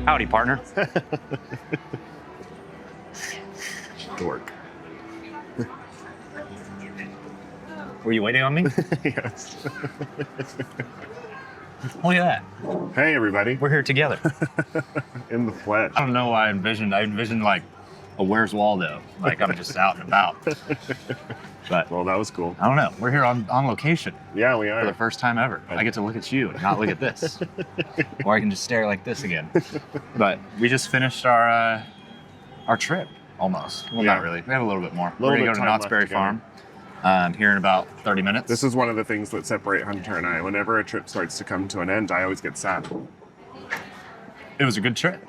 Howdy, partner. Dork. Were you waiting on me? Yes. Look at that. Hey, everybody. We're here together. In the flesh. I don't know why I envisioned like a Where's Waldo. Like I'm just out and about. But Well, that was cool. I don't know. We're here on location Yeah, we for the are. first time ever. I get to look at you and not look at this. Or I can just stare like this again. But we just finished our trip almost. Well, Yeah. not really. We have a little bit more. Little We're going bit to go to time Knott's left Berry to go. Farm here in about 30 minutes. This is one of the things that separate Hunter and I. Whenever a trip starts to come to an end, I always get sad. It was a good trip.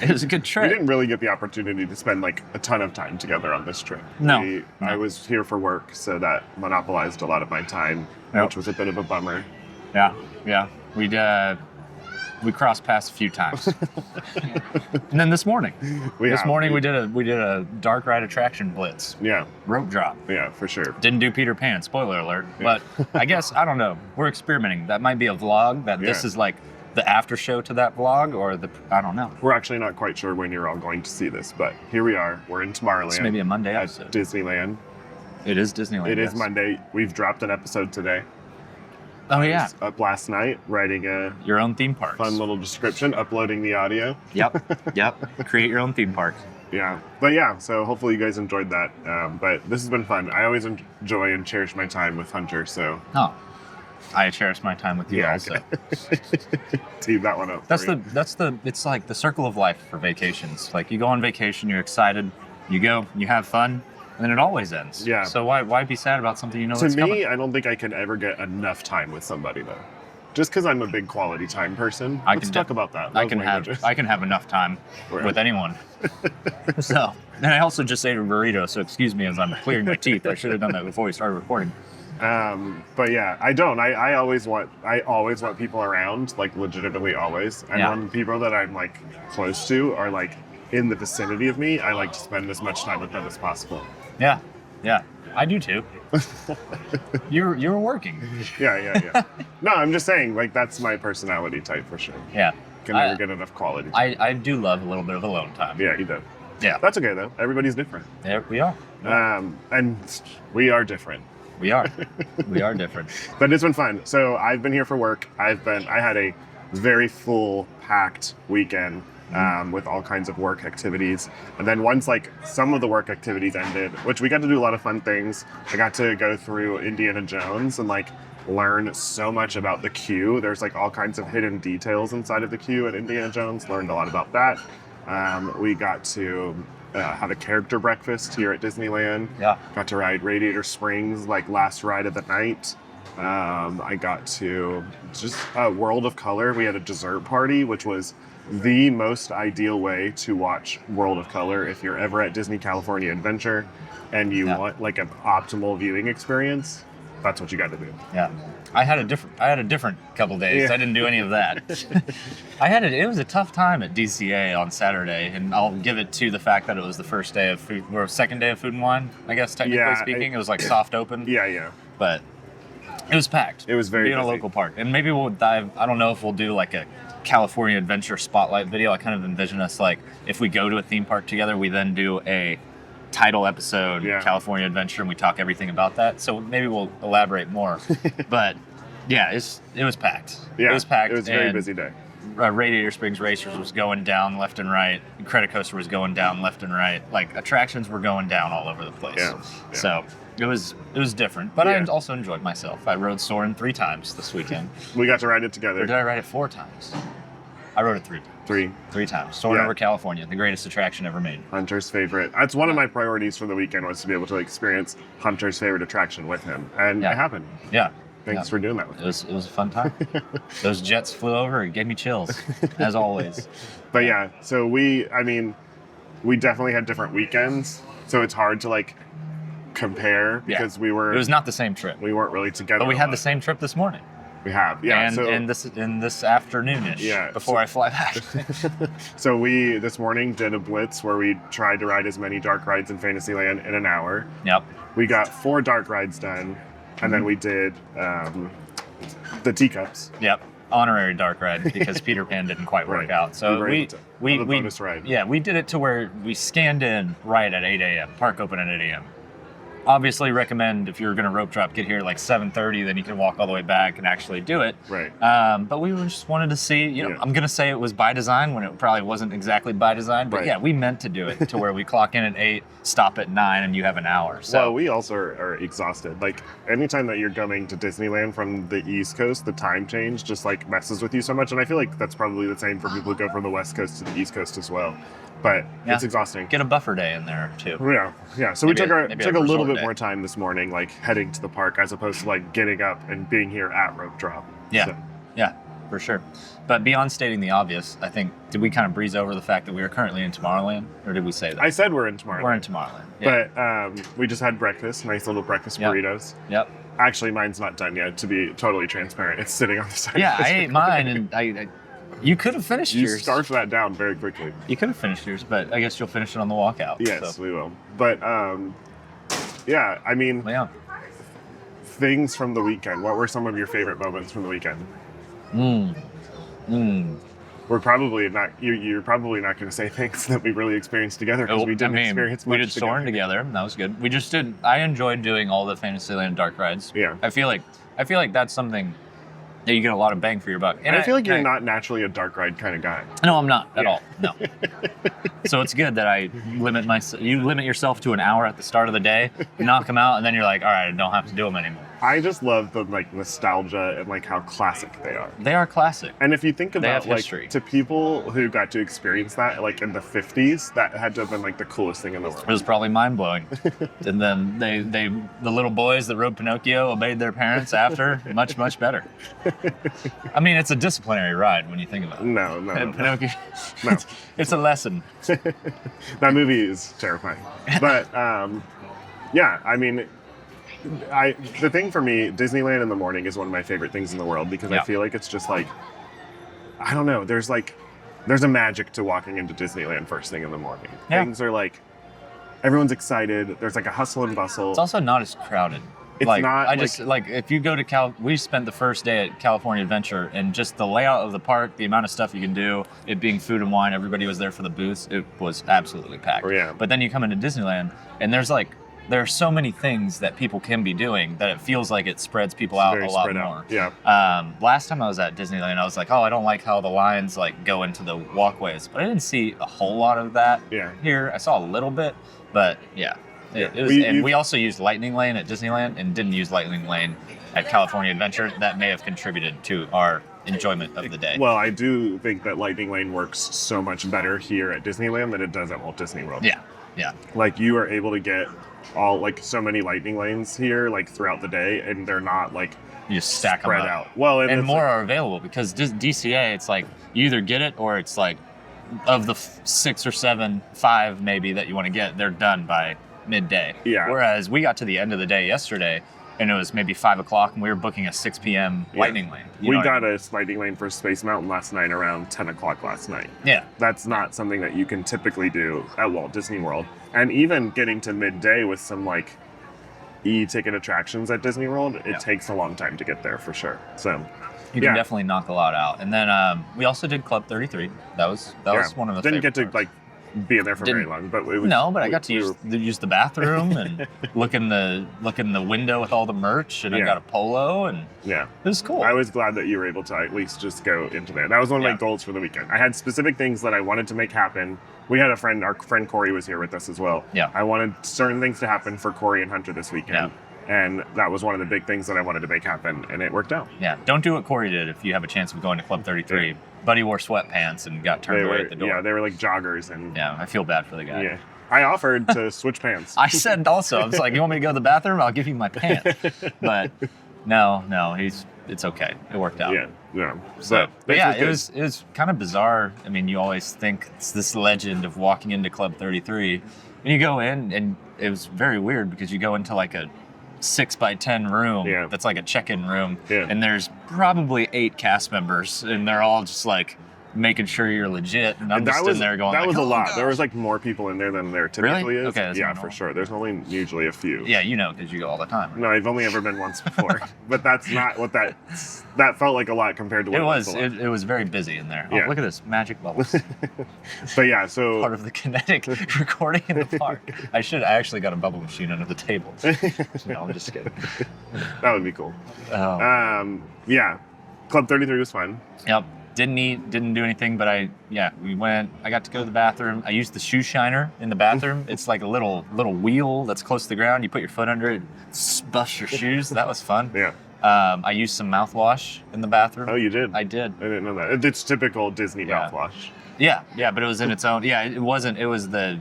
It was a good We trip. didn't really get the opportunity to spend like a ton of time together on this trip. No. I was here for work, so that monopolized a lot of my time, Yep. which was a bit of a bummer. Yeah. We crossed paths a few times. And then this morning. We did a dark ride attraction blitz. Yeah, Rope drop. yeah, for sure. Didn't do Peter Pan, spoiler alert. But I guess, I don't know. We're experimenting. That might be a vlog, that this Yeah. is like the after show to that vlog, or I don't know. We're actually not quite sure when you're all going to see this, but here we are. We're in Tomorrowland. It's maybe a Monday at episode. Disneyland. It is Disneyland. It is yes. Monday. We've dropped an episode today. Oh, I yeah. was up last night writing a Your own theme parks. fun little description, uploading the audio. Yep. Create your own theme park. Yeah, but yeah, so hopefully you guys enjoyed that. But this has been fun. I always enjoy and cherish my time with Hunter, so Oh, I cherish my time with you also. team that one up. That's for the you. it's like the circle of life for vacations. Like you go on vacation, you're excited, you go, you have fun, and then it always ends. Yeah. So why be sad about something you know To that's me, coming? I don't think I can ever get enough time with somebody though. Just because I'm a big quality time person. I Let's can talk def- about that. I Love can languages. have enough time Right. with anyone. So, and I also just ate a burrito, so excuse me as I'm clearing my teeth. I should have done that before we started recording. But yeah, I don't. I always want people around, like legitimately always. And Yeah. when the people that I'm like close to are like in the vicinity of me, I like to spend as much time with them as possible. Yeah. I do too. You're working. Yeah. No, I'm just saying, like that's my personality type for sure. Yeah. Can never get enough quality. I do love a little bit of alone time. Yeah, you do. Yeah. That's okay though. Everybody's different. There we are. And we are different. We are. We are different. But it's been fun. So I've been here for work. I had a very full, packed weekend with all kinds of work activities. And then once like some of the work activities ended, which we got to do a lot of fun things. I got to go through Indiana Jones and like learn so much about the queue. There's like all kinds of hidden details inside of the queue at Indiana Jones. Learned a lot about that. We got to have a character breakfast here at Disneyland. Yeah. Got to ride Radiator Springs, like last ride of the night. I got to just World of Color. We had a dessert party, which was the most ideal way to watch World of Color if you're ever at Disney California Adventure and you want like an optimal viewing experience. That's what you got to do. Yeah. I had a different couple days. Yeah. I didn't do any of that. It was a tough time at DCA on Saturday, and I'll give it to the fact that it was the first day of food, or second day of Food and Wine, I guess, technically Yeah, speaking. It was like soft open. Yeah. But it was packed. It was very being a busy. local park. And maybe we'll dive, I don't know if we'll do like a California Adventure spotlight video. I kind of envision us like, if we go to a theme park together, we then do a title episode, Yeah. California Adventure, and we talk everything about that. So maybe we'll elaborate more. But yeah, it was packed. Yeah, It was packed. It was a very and, busy day. Radiator Springs Racers was going down left and right. Credit Coaster was going down left and right. Like attractions were going down all over the place. Yeah. So it was different, but Yeah. I also enjoyed myself. I rode Soarin' 3 times this weekend. We got to ride it Or together. did I ride it 4 times? I rode it 3 times. 3 times. Soarin' Yeah. over California, the greatest attraction ever made. Hunter's favorite. That's one of my priorities for the weekend was to be able to experience Hunter's favorite attraction with him. And Yeah. it happened. Yeah. Thanks Yeah. for doing that with It me. was a fun time. Those jets flew over and gave me chills, as always. But yeah, so we definitely had different weekends. So it's hard to like compare Yeah. because It was not the same trip. we weren't really together. But we a had lot. the same trip this morning. We have. Yeah. And so in this afternoonish, Yeah, before so- I fly back. so we this morning did a blitz where we tried to ride as many dark rides in Fantasyland in an hour. Yep. We got 4 dark rides done, and then we did the teacups. Yep. honorary dark ride because Peter Pan didn't quite work out. So we bonus ride. Yeah, we did it to where we scanned in right at 8 a.m. Park open at 8 a.m. Obviously recommend if you're going to rope drop, get here like 7:30, then you can walk all the way back and actually do it. Right. But we just wanted to see, you know, I'm going to say it was by design when it probably wasn't exactly by design, but yeah, we meant to do it to where we clock in at 8, stop at 9, and you have an hour. So well, we also are exhausted. Like anytime that you're going to Disneyland from the East Coast, the time change just like messes with you so much. And I feel like that's probably the same for people who go from the West Coast to the East Coast as well. But it's exhausting. Get a buffer day in there too. Yeah. So maybe we took a little bit day. more time this morning, like heading to the park, as opposed to like getting up and being here at rope drop. Yeah, So, yeah, for sure. But beyond stating the obvious, I think, did we kind of breeze over the fact that we are currently in Tomorrowland, or did we say that? I said we're in Tomorrowland. We're in Tomorrowland. Yeah. But we just had breakfast, nice little breakfast burritos. Yep. Actually, mine's not done yet, to be totally transparent. It's sitting on the side. Yeah, I ate mine, and I you could have finished You yours. scarfed that down very quickly. You could have finished yours, but I guess you'll finish it on the walkout. Yes, so. we will. But yeah, I mean, Yeah. things from the weekend. What were some of your favorite moments from the weekend? We're probably not. You're probably not going to say things that we really experienced together because we didn't experience much we did Soarin' together. That was good. We just did. I enjoyed doing all the Fantasyland dark rides. Yeah. I feel like that's something that you get a lot a bang for your buck. And I feel like you're not naturally a dark ride kind of guy. No, I'm not at all. No. So it's good that I limit myself. You limit yourself to an hour at the start of the day, knock them out, and then you're like, all right, I don't have to do them anymore. I just love the like nostalgia and like how classic they are. They are classic. And if you think They about have like history. to people who got to experience that like in the 50s, that had to have been like the coolest thing in the world. It was probably mind blowing. And then the little boys that rode Pinocchio obeyed their parents after. Much better. I mean, it's a disciplinary ride when you think about it. No. And Pinocchio, No. it's a lesson. That movie is terrifying. But yeah, I mean, the thing for me, Disneyland in the morning is one of my favorite things in the world because I feel like it's just like, I don't know, there's a magic to walking into Disneyland first thing in the morning. Yeah. Things are like, everyone's excited. There's like a hustle and bustle. It's also not as crowded. It's like, not, I just like if you go to we spent the first day at California Adventure, and just the layout of the park, the amount of stuff you can do, it being food and wine, everybody was there for the booths. It was absolutely packed. Oh, yeah. But then you come into Disneyland, and there are so many things that people can be doing that it feels like it spreads people out a lot more. Yeah. Last time I was at Disneyland, I was like, oh, I don't like how the lines like go into the walkways, but I didn't see a whole lot of that here. I saw a little bit, but yeah. It was, we also used Lightning Lane at Disneyland and didn't use Lightning Lane at California Adventure. That may have contributed to our enjoyment of the day. Well, I do think that Lightning Lane works so much better here at Disneyland than it does at Walt Disney World. Yeah. Like you are able to get all like so many lightning lanes here like throughout the day, and they're not like you just stack them spread up. out. Well, and more are available because DCA, it's like you either get it or it's like of the 6 or 7, 5 maybe that you want to get, they're done by midday. Yeah. Whereas we got to the end of the day yesterday, and it was maybe 5 o'clock, and we were booking a 6 p.m. lightning lane. We got a lightning lane for Space Mountain last night around 10 o'clock last night. Yeah. That's not something that you can typically do at Walt Disney World. And even getting to midday with some like e-ticket attractions at Disney World, it takes a long time to get there for sure. So you can definitely knock a lot out. And then we also did Club 33. That was one of the didn't get to parts. like be in there for very long, but it was, I got to use the bathroom and look in the window with all the merch, and I got a polo, and it was cool. I was glad that you were able to at least just go into there. That was one of my goals for the weekend. I had specific things that I wanted to make happen. We had our friend Corey was here with us as well. Yeah. I wanted certain things to happen for Corey and Hunter this weekend. Yeah. And that was one of the big things that I wanted to make happen, and it worked out. Yeah, don't do what Corey did if you have a chance of going to Club 33. Buddy wore sweatpants and got turned away at the door. Yeah, they were like joggers. And yeah, I feel bad for the guy. Yeah. I offered to switch pants. I said also, I was like, you want me to go to the bathroom? I'll give you my pants. But no, it's okay. It worked out. Yeah. So, but yeah, it was kind of bizarre. I mean, you always think it's this legend of walking into Club 33, and you go in, and it was very weird because you go into like a 6x10 room that's like a check-in room, and there's probably 8 cast members, and they're all just like making sure you're legit, and I'm And just in there going, that like, was a oh, lot. gosh. There was like more people in there than there typically Really? is. Okay, that's yeah, normal. for sure. There's only usually a few. Yeah, you know, because you go all the time. Right? No, I've only ever been once before, but that's not what that felt like a lot compared to what It was. a lot. It was very busy in there. Yeah. Oh, look at this magic bubbles. But yeah, so Part of the kinetic recording in the park. I actually got a bubble machine under the table. No, I'm just kidding. that would be cool. Oh. Yeah, Club 33 was fun. Yep. Didn't eat, didn't do anything, but we went. I got to go to the bathroom. I used the shoe shiner in the bathroom. It's like a little wheel that's close to the ground. You put your foot under it, bust your shoes. That was fun. Yeah. I used some mouthwash in the bathroom. Oh, you did? I did. I didn't know that. It's typical Disney mouthwash. Yeah, but it was in its own. Yeah, it wasn't. It was the.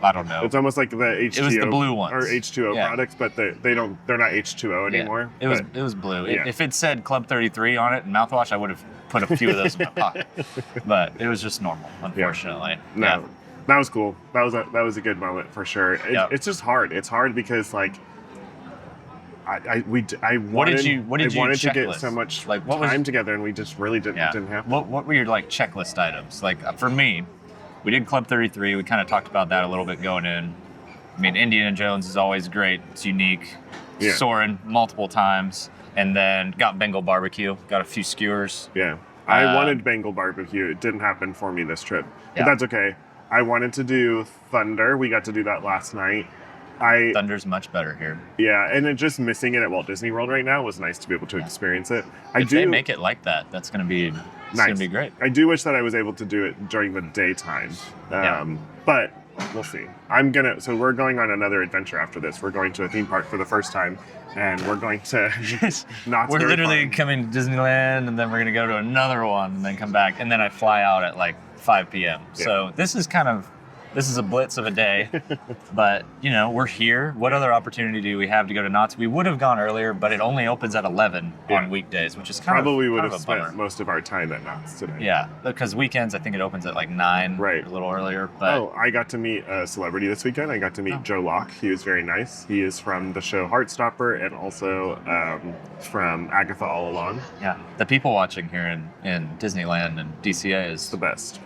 I don't know. It's almost like the H2O. It was the blue ones. Or H2O products, but they're not H2O anymore. It was blue. Yeah. If it said Club 33 on it and mouthwash, I would have put a few of those in my pocket. But it was just normal, unfortunately. No, Yeah. that was cool. That was a good moment for sure. It's just hard. It's hard because like I wanted to get so much time together, and we just really didn't have. What were your like checklist items? Like for me, we did Club 33. We kind of talked about that a little bit going in. I mean, Indiana Jones is always great. It's unique. Yeah. Soarin' multiple times, and then got Bengal barbecue. Got a few skewers. Yeah, I wanted Bengal barbecue. It didn't happen for me this trip, but that's okay. I wanted to do Thunder. We got to do that last night. Thunder's much better here. Yeah, and then just missing it at Walt Disney World right now was nice to be able to experience it. If they make it like that, that's going to be nice. Going to be great. I do wish that I was able to do it during the daytime, but we'll see. So we're going on another adventure after this. We're going to a theme park for the first time, and we're going to We're literally coming to Disneyland, and then we're going to go to another one, and then come back, and then I fly out at like 5 p.m. Yeah. So this is a blitz of a day, but we're here. What other opportunity do we have to go to Knott's? We would have gone earlier, but it only opens at 11 on weekdays, which is probably would have a spent bummer. most of our time at Knott's today. Yeah, because weekends I think it opens at like 9, right, a little earlier. But I got to meet a celebrity this weekend. I got to meet Joe Locke. He was very nice. He is from the show Heartstopper and also from Agatha All Along. Yeah, the people watching here in Disneyland and DCA is the best.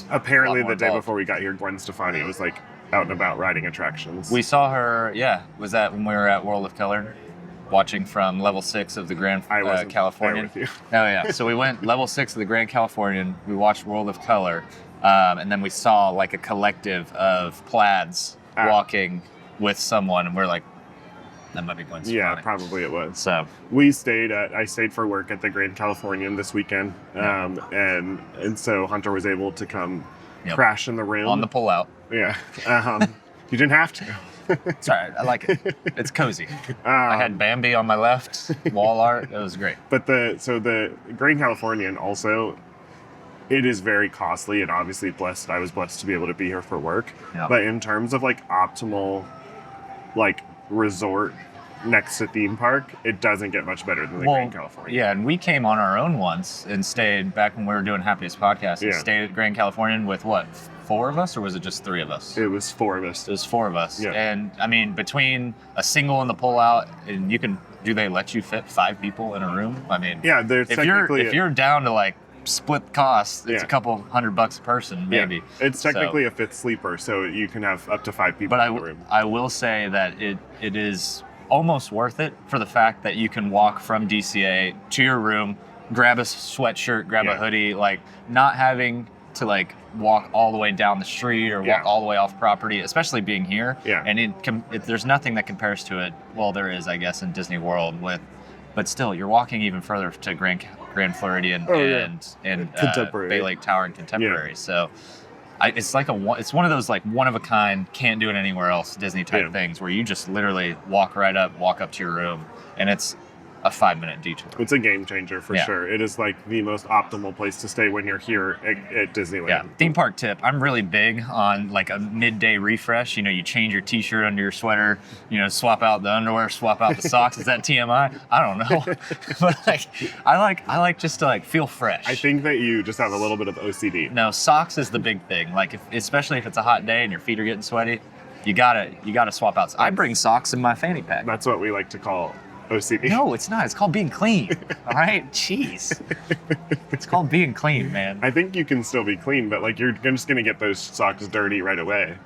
Apparently, the day involved. before we got here, Gwen Stefani was like out and about riding attractions. We saw her, was that when we were at World of Color? Watching from level 6 of the Grand Californian. There with you. Oh, yeah. So we went level 6 of the Grand Californian. We watched World of Color. And then we saw like a collective of plaids walking with someone. And we're like, that might be Gwen Stefani. Yeah, probably it was. So I stayed for work at the Grand Californian this weekend. And so Hunter was able to come crash in the room. On the pullout. Yeah. You didn't have to. It's all right. I like it. It's cozy. I had Bambi on my left, wall art. It was great. But the Grand Californian also, it is very costly, and obviously I was blessed to be able to be here for work. Yep. But in terms of like optimal, like resort next to theme park, it doesn't get much better than the Grand Californian. Yeah, and we came on our own once and stayed back when we were doing Happiest Podcast. And stayed at Grand Californian with what? 4 of us, or was it just 3 of us? It was 4 of us. It was 4 of us. Yeah. And I mean, between a single and the pullout, and do they let you fit 5 people in a room? I mean, yeah, there's if you're down to like split costs, it's a couple $100 a person, maybe. Yeah. It's technically a 5th sleeper, so you can have up to 5 people in the room. I will say that it is almost worth it for the fact that you can walk from DCA to your room, grab a sweatshirt, grab a hoodie, like not having to like walk all the way down the street or walk all the way off property, especially being here. Yeah. And there's nothing that compares to it. Well, there is, I guess, in Disney World but still, you're walking even further to Grand Floridian and Bay Lake Tower and Contemporary. Yeah. So it's one of those like one of a kind, can't do it anywhere else Disney type things where you just literally walk up to your room, and it's a 5-minute detour. It's a game changer for sure. It is like the most optimal place to stay when you're here at Disneyland. Yeah. Theme park tip. I'm really big on like a midday refresh. You change your t-shirt under your sweater, swap out the underwear, swap out the socks. Is that TMI? I don't know. But like, I like just to like feel fresh. I think that you just have a little bit of OCD. No, socks is the big thing. Like especially if it's a hot day and your feet are getting sweaty, you gotta swap out. I bring socks in my fanny pack. That's what we like to call OCD? No, it's not. It's called being clean. All right? Jeez. It's called being clean, man. I think you can still be clean, but like you're just going to get those socks dirty right away.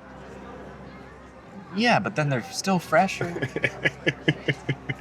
Yeah, but then they're still fresher.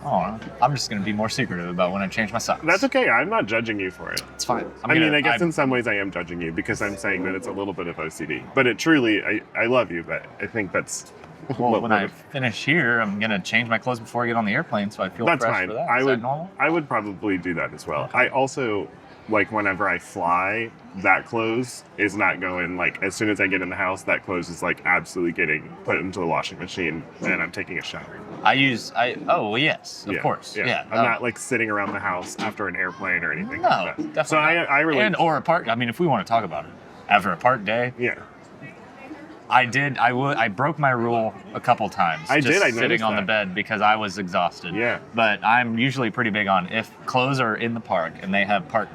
Oh, I'm just going to be more secretive about when I change my socks. That's okay. I'm not judging you for it. It's fine. I guess in some ways I am judging you because I'm saying that it's a little bit of OCD. But it truly, I love you, but I think that's... Well, when I finish here, I'm going to change my clothes before I get on the airplane so I feel fresh fine. for that. Is that normal? I would probably do that as well. Okay. I also, like, whenever I fly, that clothes is not going, like, as soon as I get in the house, that clothes is, like, absolutely getting put into the washing machine and I'm taking a shower. Oh, well, yes, of course. Yeah. I'm not, like, sitting around the house after an airplane or anything No, like that. definitely So I relate. or a park, I mean, if we want to talk about it, after a park day, Yeah. I broke my rule a couple times. I just noticed sitting on that. the bed because I was exhausted. Yeah. But I'm usually pretty big on if clothes are in the park and they have park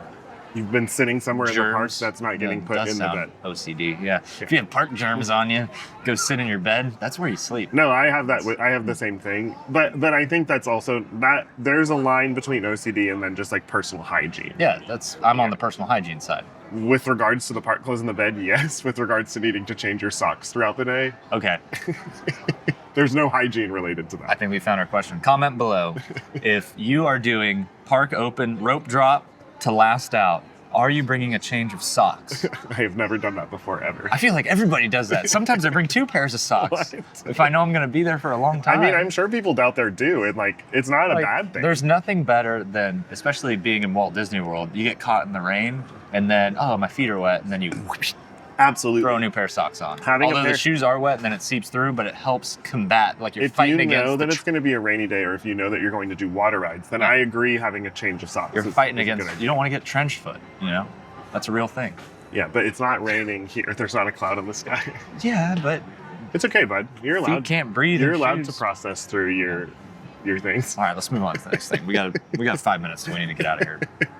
You've been sitting somewhere in the park germs, that's not getting put in the bed. OCD, yeah. If you have park germs on you, go sit in your bed. That's where you sleep. No, I have that. I have the same thing, but I think that's also that there's a line between OCD and then just like personal hygiene. Yeah, I'm on the personal hygiene side. With regards to the park clothes in the bed, yes. With regards to needing to change your socks throughout the day, Okay. there's no hygiene related to I that. think we found our question. Comment below if you are doing park open rope drop to last out. Are you bringing a change of socks? I have never done that before ever. I feel like everybody does that. Sometimes I bring 2 pairs of socks What? if I know I'm going to be there for a long time. I mean, I'm sure people out there do, and like it's not a Like, bad thing. There's nothing better than, especially being in Walt Disney World, you get caught in the rain and then, oh, my feet are wet, and then you whoosh, Absolutely. throw a new pair of socks on. Having a Although pair- the shoes are wet and then it seeps through, but it helps combat, like you're If fighting you against know the that it's going to be a rainy day, or if you know that you're going to do water rides, then I agree having a change of socks. You're is fighting a good against, idea. you don't want to get trench foot, you know? That's a real thing. Yeah, but it's not raining here. There's not a cloud in the sky. Yeah, but It's okay, bud. You're allowed. feet can't breathe. You're in allowed shoes. to process through your things. All right, let's move on to the next thing. We got 5 minutes, so we need to get out of here.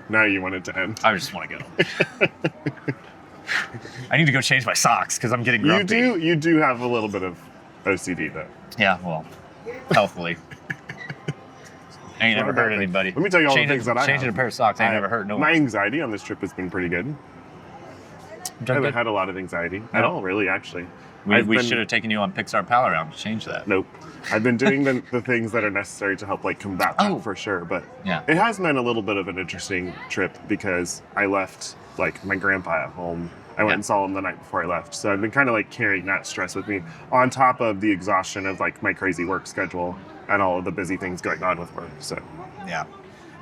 Now you want it to end. I just want to go. I need to go change my socks because I'm getting grumpy. You do have a little bit of OCD though. Yeah, well, healthfully. Ain't Not never a bad hurt thing. anybody. Let me tell you all the things that I Changing have. a pair of socks ain't never hurt no My one. anxiety on this trip has been pretty good. I Done haven't good? had a lot of anxiety at No? all, really, actually. We I've been- should have taken you on Pixar Pal Around to change that. Nope. I've been doing the things that are necessary to help like combat that Oh. for sure. But Yeah. it has been a little bit of an interesting trip because I left like my grandpa at home. I went Yeah. and saw him the night before I left. So I've been kind of like carrying that stress with me on top of the exhaustion of like my crazy work schedule and all of the busy things going on with work. So Yeah.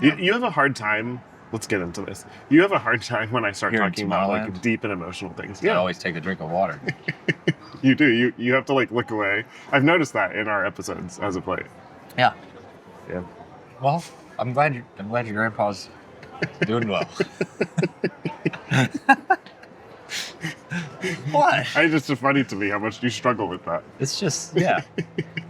you have a hard time. Let's get into this. You have a hard time when I start Here in talking about like Tomorrowland? deep and emotional things. I always take a drink of water. You do. You have to like look away. I've noticed that in our episodes as of late. Yeah. Yeah. Well, I'm glad your grandpa's doing well. What? It's just funny to me how much you struggle with that. It's just, yeah.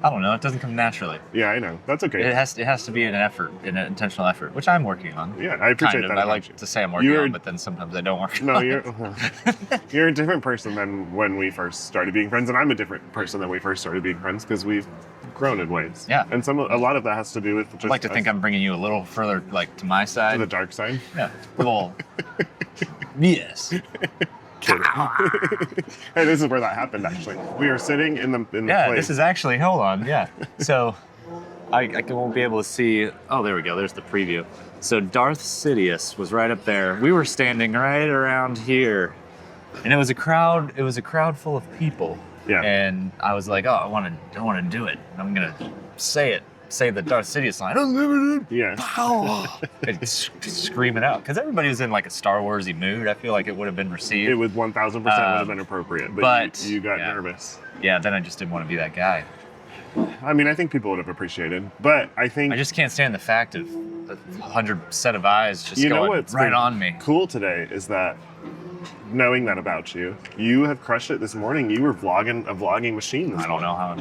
I don't know. It doesn't come naturally. Yeah, I know. That's okay. It has to be an effort, an intentional effort, which I'm working on. Yeah, I appreciate Kind of. that. I about like you. to say I'm working You're- on, but then sometimes I don't work No, on you're it. you're a different person than when we first started being friends, and I'm a different person than we first started being friends because we've grown in ways. Yeah. and a lot of that has to do with just I'd like to think us I'm bringing you a little further, like, to my to side. the dark side. Yeah. Well, yes. Hey, this is where that happened. Actually, we were sitting in the Yeah, place. this is actually, hold on, yeah. So, I won't be able to see, oh, there we go, there's the preview. So Darth Sidious was right up there. We were standing right around here. And it was a crowd full of people. Yeah. And I was like, oh, I want to do it. I'm going to say the Darth Sidious line. Yeah. And scream it out. Because everybody was in like a Star Warsy mood. I feel like it would have been received. It was 1,000% would have been appropriate, but you got yeah. nervous. Yeah, then I just didn't want to be that guy. I mean, I think people would have appreciated, but I think I just can't stand the fact of 100 set of eyes just you know going what's right been on me. cool today is that knowing that about you, you have crushed it this morning. You were vlogging a vlogging machine. I don't know how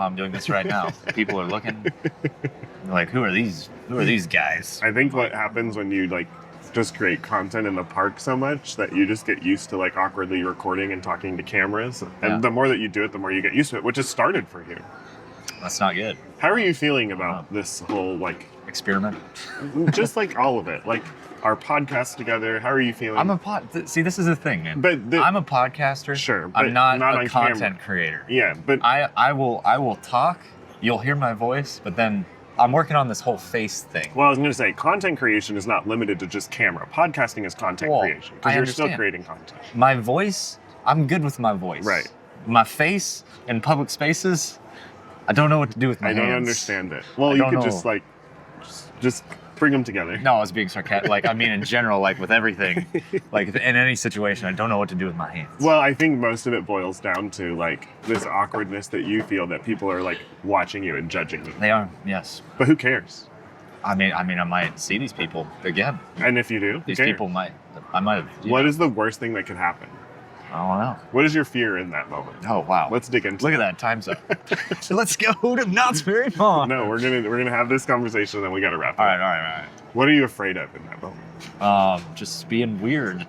I'm doing this right now. People are looking they're like, who are these guys? I think what happens when you like just create content in the park so much that you just get used to like awkwardly recording and talking to cameras. And Yeah. the more that you do it, the more you get used to it, which has started for you. That's not good. How are you feeling about this whole like experiment? Just like all of it, like our podcast together. How are you feeling? See, this is the thing, man. But I'm a podcaster. Sure, but I'm not a content camera. creator. Yeah, but I will talk. You'll hear my voice, but then I'm working on this whole face thing. Well, I was going to say, content creation is not limited to just camera. Podcasting is content creation because you're still creating content. My voice, I'm good with my voice. Right. My face in public spaces, I don't know what to do with my hands. I don't understand it. Well, you could just like, just bring them together. No, I was being sarcastic. Like, I mean, in general, like with everything, like in any situation, I don't know what to do with my hands. Well, I think most of it boils down to like this awkwardness that you feel that people are like watching you and judging you. They are, yes. But who cares? I mean, I might see these people again. And if you do, these people I might have. What is the worst thing that could happen? I don't know. What is your fear in that moment? Oh, wow. Let's dig into Look at that. Time's up. Let's go to Knott's Berry Farm. No, we're gonna have this conversation and then we gotta wrap it all up. All right. What are you afraid of in that moment? Just being weird,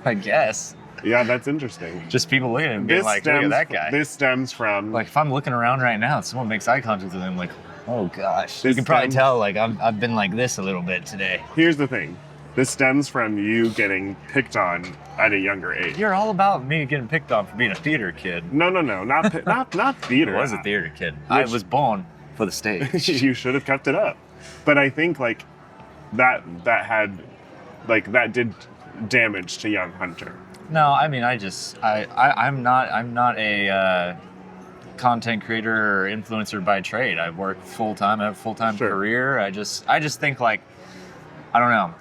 I guess. Yeah, that's interesting. Just people looking and being like, look at that guy. This stems from... Like, if I'm looking around right now and someone makes eye contact with them, like, oh, gosh. You can probably tell, like, I've been like this a little bit today. Here's the thing. This stems from you getting picked on at a younger age. You're all about me getting picked on for being a theater kid. No, not theater. I was a theater kid. I was born for the stage. You should have kept it up. But I think like that did damage to young Hunter. No, I mean, I'm not a content creator or influencer by trade. I work full time. I have a full time career. I just think like, I don't know.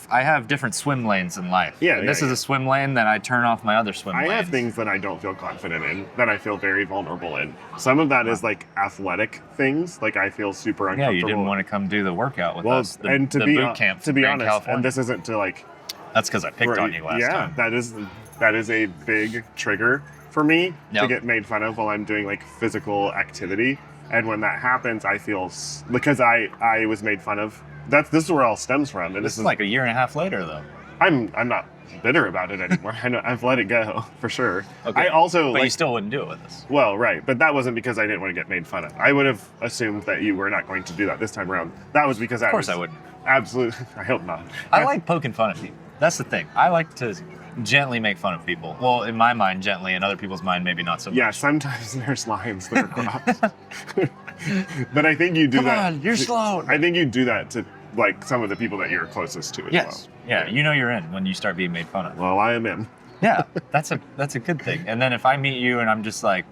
I have different swim lanes in life. Yeah. This is a swim lane, then I turn off my other swim lanes. I have things that I don't feel confident in, that I feel very vulnerable in. Some of that is like athletic things, like I feel super uncomfortable. Yeah, you didn't want to come do the workout with us. The boot camp. To be honest, California. And this isn't to like. That's because I picked on you last time. Yeah, that is a big trigger for me to get made fun of while I'm doing like physical activity. And when that happens, I feel because I was made fun of. This is where it all stems from. And this is like a year and a half later, though. I'm not bitter about it anymore. I've let it go for sure. Okay. But you still wouldn't do it with us. Well, right, but that wasn't because I didn't want to get made fun of. I would have assumed that you were not going to do that this time around. That was because of course I wouldn't. Absolutely, I hope not. I like poking fun at people. That's the thing. I like to gently make fun of people. Well, in my mind, gently. In other people's mind, maybe not so much. Yeah, sometimes there's lines that are crossed. But I think you do that. Come on, you're slow. I think you do that to like some of the people that you're closest to as well. Yeah, you know you're in when you start being made fun of. Well, I am in. Yeah, that's a good thing. And then if I meet you and I'm just like,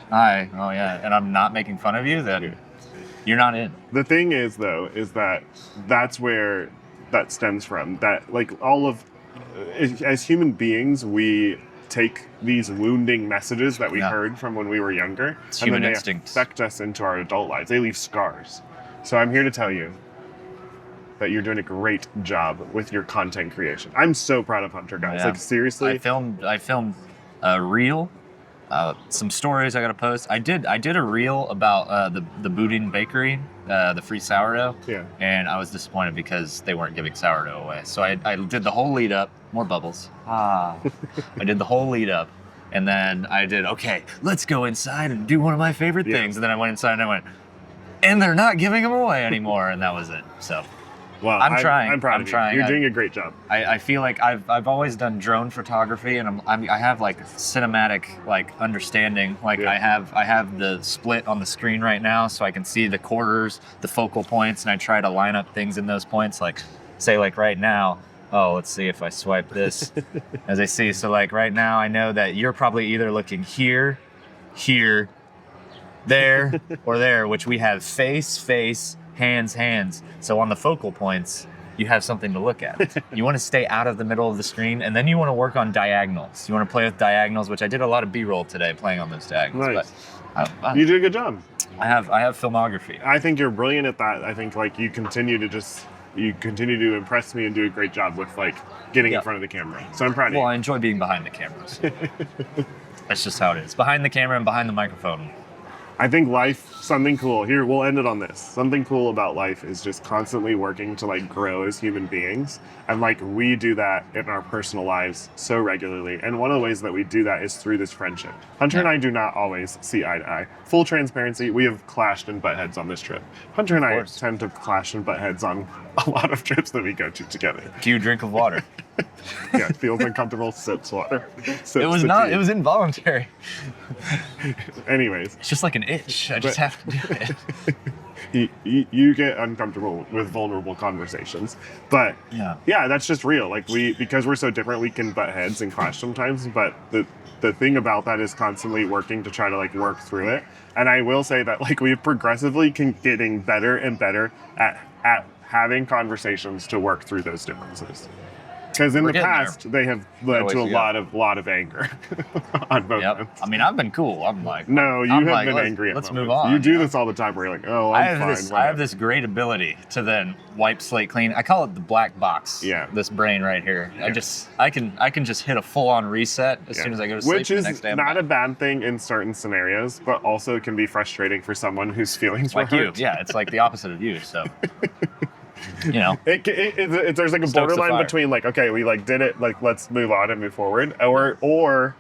hi, oh yeah, and I'm not making fun of you, then you're not in. The thing is, though, is that that's where that stems from. That like all of, as human beings, we take these wounding messages that we heard from when we were younger, it's and human then they instinct. affect us into our adult lives. They leave scars. So I'm here to tell you that you're doing a great job with your content creation. I'm so proud of Hunter, guys. Yeah. Like seriously. I filmed a reel, some stories I gotta post. I did a reel about the Boudin Bakery, the free sourdough. Yeah. And I was disappointed because they weren't giving sourdough away. So I did the whole lead up. More bubbles. I did the whole lead up. And then I did, okay, let's go inside and do one of my favorite things. And then I went inside and I went, and they're not giving them away anymore. And that was it. So. Well, I'm trying. I'm proud of you. You're doing a great job. I feel like I've always done drone photography, and I have like cinematic like understanding. Like I have the split on the screen right now, so I can see the quarters, the focal points, and I try to line up things in those points. Like say like right now. Oh, let's see if I swipe this as I see. So like right now, I know that you're probably either looking here, there, or there, which we have face, hands. So on the focal points, you have something to look at. You want to stay out of the middle of the screen, and then you want to work on diagonals. You want to play with diagonals, which I did a lot of B-roll today playing on those diagonals. Nice. But you did a good job. I have filmography. I think you're brilliant at that. I think like you continue to impress me and do a great job with like getting in front of the camera. So I'm proud of you. Well, I enjoy being behind the cameras. That's just how it is. Behind the camera and behind the microphone. I think life, something cool, here, we'll end it on this. Something cool about life is just constantly working to like grow as human beings. And like we do that in our personal lives so regularly. And one of the ways that we do that is through this friendship. Hunter and I do not always see eye to eye. Full transparency, we have clashed and butt heads on this trip. Hunter and I tend to clash and butt heads on a lot of trips that we go to together. Do you drink of water? Yeah, it feels uncomfortable, sips water. It was not, it was involuntary. Anyways. It's just like an itch. I just have to do it. You get uncomfortable with vulnerable conversations. But yeah, that's just real. Like because we're so different, we can butt heads and clash sometimes. But the thing about that is constantly working to try to like work through it. And I will say that like we've progressively getting better and better at having conversations to work through those differences. Because in the past, they have led to a lot of anger on both ends. I mean, I've been cool. I'm like, no, you have been angry at let's moments. move on. You do this all the time where you're like, oh, I'm fine. I have this great ability to then wipe slate clean. I call it the black box. Yeah. This brain right here. Yeah. I can just hit a full on reset as soon as I go to sleep. Which is not a bad thing in certain scenarios, but also can be frustrating for someone whose feelings were hurt. Yeah, it's like the opposite of you. So. You know, there's like a borderline between like, okay, we like did it, like let's move on and move forward, or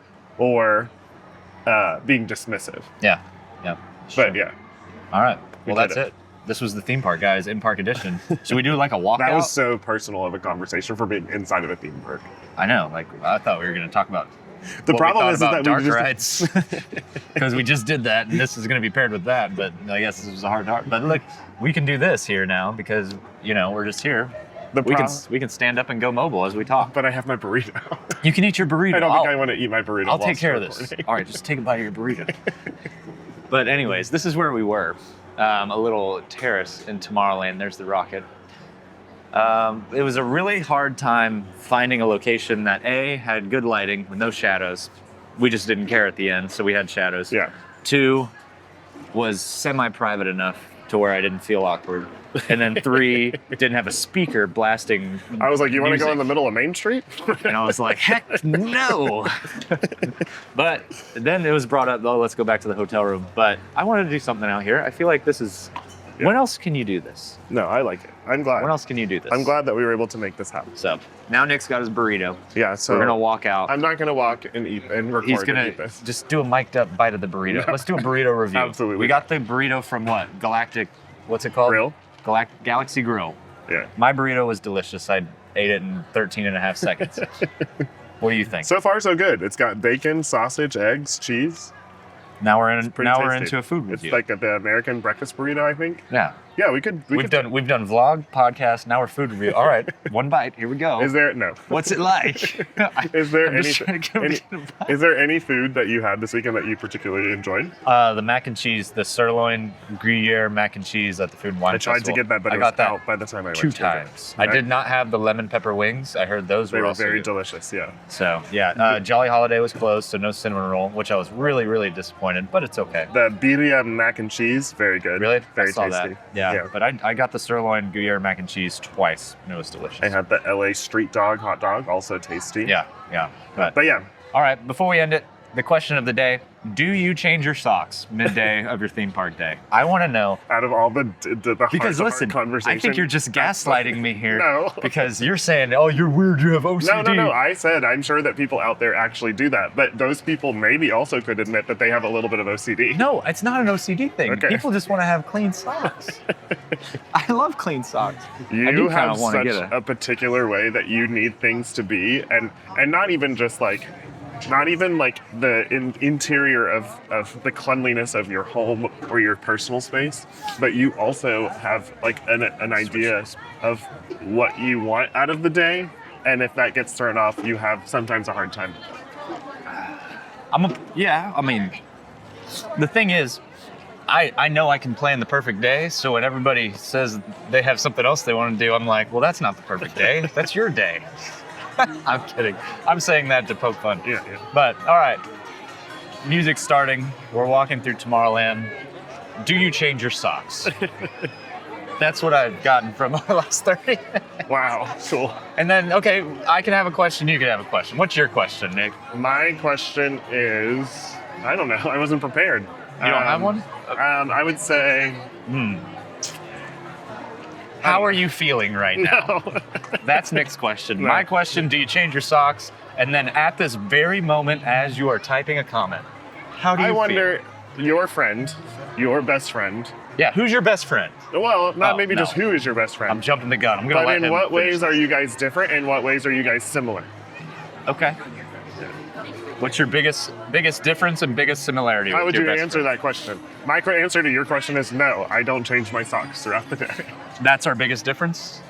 being dismissive. Yeah. Sure. But yeah. All right. Well, that's it. This was the theme park, guys, in park edition. Should we do like a walkout? That was so personal of a conversation for being inside of a theme park. I know. Like I thought we were going to talk about. The problem is that dark rides, because we just did that, and this is going to be paired with that. But I guess this was a hard. But look, we can do this here now because we're just here. We can stand up and go mobile as we talk. But I have my burrito. You can eat your burrito. I don't think I want to eat my burrito. I'll take care of this. All right, just take a bite of your burrito. But anyways, this is where we were. A little terrace in Tomorrowland. There's the rocket. It was a really hard time finding a location that A, had good lighting with no shadows. We just didn't care at the end, so we had shadows. Yeah. 2, was semi-private enough to where I didn't feel awkward. And then 3, didn't have a speaker blasting I was like, you want to go in music. the middle of Main Street? And I was like, heck no. But then it was brought up, oh, let's go back to the hotel room. But I wanted to do something out here. I feel like this is... Yeah. When else can you do this? No, I like it. I'm glad. When else can you do this? I'm glad that we were able to make this happen. So now Nick's got his burrito. Yeah, so we're gonna walk out. I'm not gonna walk and eat and record. He's gonna and eat this. just do a mic'd up bite of the burrito. Let's do a burrito review. Absolutely. We got the burrito from what? Galactic. What's it called? Grill. Galaxy Grill. Yeah. My burrito was delicious. I ate it in 13 and a half seconds. What do you think? So far, so good. It's got bacon, sausage, eggs, cheese. Now we're into a food review. It's like the American breakfast burrito, I think. Yeah. Yeah, we've done vlog, podcast. Now we're food review. All right, one bite. Here we go. Is there no? What's it like? Is there any food that you had this weekend that you particularly enjoyed? The mac and cheese, the sirloin Gruyere mac and cheese at the Food and Wine Festival. I tried to get that, but I got that out by the time I went. 2 times. I did not have the lemon pepper wings. I heard those were also very good. delicious. Yeah. So yeah, Jolly Holiday was closed, so no cinnamon roll, which I was really, really disappointed, but it's okay. The birria mac and cheese, very good. Really? Very I saw tasty. That. Yeah, but I got the sirloin Gruyere mac and cheese twice, and it was delicious. I had the LA street dog hot dog, also tasty. Yeah. But yeah. All right, before we end it, the question of the day: do you change your socks midday of your theme park day? I want to know. Out of all the because listen, conversation, I think you're just gaslighting me here. No. Because you're saying, oh, you're weird, you have OCD. No. I said I'm sure that people out there actually do that, but those people maybe also could admit that they have a little bit of OCD. No, it's not an OCD thing. Okay. People just want to have clean socks. I love clean socks. You have such a particular way that you need things to be, and not even just like. Not even like the interior of the cleanliness of your home or your personal space, but you also have like an idea of what you want out of the day, and if that gets thrown off, you have sometimes a hard time. I mean, the thing is, I know I can plan the perfect day, so when everybody says they have something else they want to do, I'm like, well, that's not the perfect day. That's your day. I'm kidding. I'm saying that to poke fun. Yeah. But, all right. Music's starting. We're walking through Tomorrowland. Do you change your socks? That's what I've gotten from our last 30. Wow, cool. And then, okay, I can have a question, you can have a question. What's your question, Nick? My question is, I don't know. I wasn't prepared. You don't have one? I would say. How are you feeling right now? No. That's Nick's question. No. My question, do you change your socks? And then at this very moment, as you are typing a comment, how do you I feel? wonder, your friend, your best friend. Yeah, who's your best friend? Well, not maybe no. just who is your best friend. I'm jumping the gun. I'm going to But let in him what finish ways are you guys different? In what ways are you guys similar? Okay. What's your biggest difference and biggest similarity? How with would your you best answer friend? that question? My answer to your question is no. I don't change my socks throughout the day. That's our biggest difference?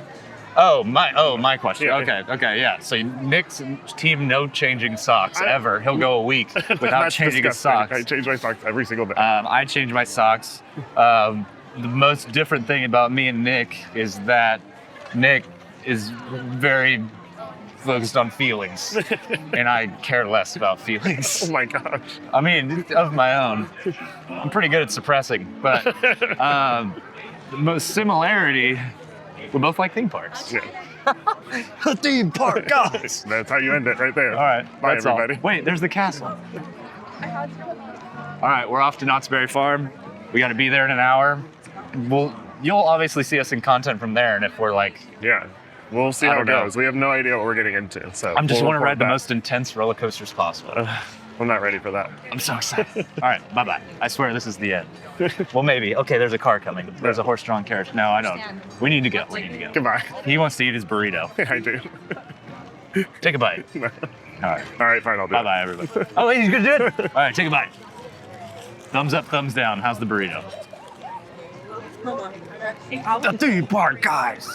My question. Yeah. Okay, yeah. So Nick's team, no changing socks ever. He'll go a week without That's changing his disgusting. socks. I change my socks every single day. I change my socks. The most different thing about me and Nick is that Nick is very focused on feelings, and I care less about feelings. Oh my gosh. I mean, of my own, I'm pretty good at suppressing, but the most similarity, we both like theme parks. Yeah. Theme park, guys! That's how you end it right there. All right, Bye, that's everybody. all. Wait, there's the castle. All right, we're off to Knott's Berry Farm. We got to be there in an hour. You'll obviously see us in content from there, and if we're like, Yeah. We'll see I how it don't know. goes. We have no idea what we're getting into. So I'm just we'll want to ride the report most intense roller coasters possible. back. I'm not ready for that. I'm so excited. All right, bye-bye. I swear this is the end. Well, maybe. Okay, there's a car coming. There's a horse-drawn carriage. No, I don't. We need to go. Goodbye. He wants to eat his burrito. I do. Take a bite. All right. All right, fine. I'll do Bye-bye, everybody. Oh, wait, he's going to do it? All right, take a bite. Thumbs up, thumbs down. How's the burrito? The theme park, guys.